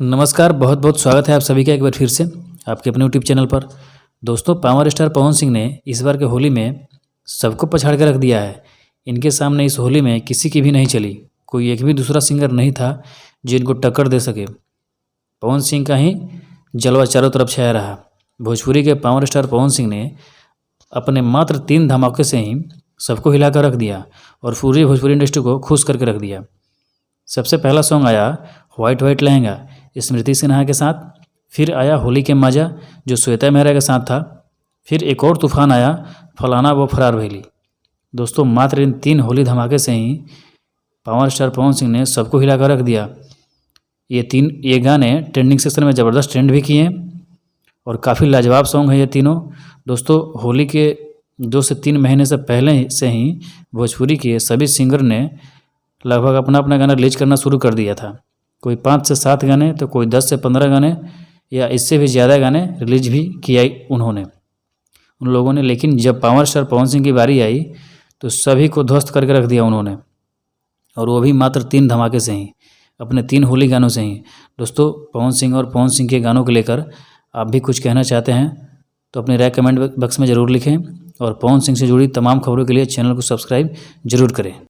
नमस्कार, बहुत बहुत स्वागत है आप सभी का एक बार फिर से आपके अपने यूट्यूब चैनल पर। दोस्तों, पावर स्टार पवन सिंह ने इस बार के होली में सबको पछाड़ कर रख दिया है। इनके सामने इस होली में किसी की भी नहीं चली, कोई एक भी दूसरा सिंगर नहीं था जो इनको टक्कर दे सके। पवन सिंह का ही जलवा चारों तरफ छाया रहा। भोजपुरी के पावर स्टार पवन सिंह ने अपने मात्र 3 धमाके से ही सबको हिला कर रख दिया और पूरी भोजपुरी इंडस्ट्री को खुश करके रख दिया। सबसे पहला सॉन्ग आया व्हाइट व्हाइट लहंगा स्मृति सिन्हा के साथ, फिर आया होली के मजा जो श्वेता मेहरा के साथ था, फिर एक और तूफान आया फलाना वो फरार भैली। दोस्तों, मात्र इन 3 होली धमाके से ही पावर स्टार पवन सिंह ने सबको हिला कर रख दिया। ये गाने ट्रेंडिंग सेक्शन में ज़बरदस्त ट्रेंड भी किए और काफ़ी लाजवाब सॉन्ग है ये तीनों। दोस्तों, होली के 2 से 3 महीने से पहले से ही भोजपुरी के सभी सिंगर ने लगभग अपना अपना गाना रिलीज करना शुरू कर दिया था। कोई 5 से 7 गाने तो कोई 10 से 15 गाने या इससे भी ज़्यादा गाने रिलीज भी किया उन लोगों ने। लेकिन जब पावर स्टार पवन सिंह की बारी आई तो सभी को ध्वस्त करके रख दिया उन्होंने, और वो भी मात्र 3 धमाके से ही, अपने 3 होली गानों से ही। दोस्तों, पवन सिंह और पवन सिंह के गानों को लेकर आप भी कुछ कहना चाहते हैं तो अपनी राय कमेंट बॉक्स में ज़रूर लिखें और पवन सिंह से जुड़ी तमाम खबरों के लिए चैनल को सब्सक्राइब जरूर करें।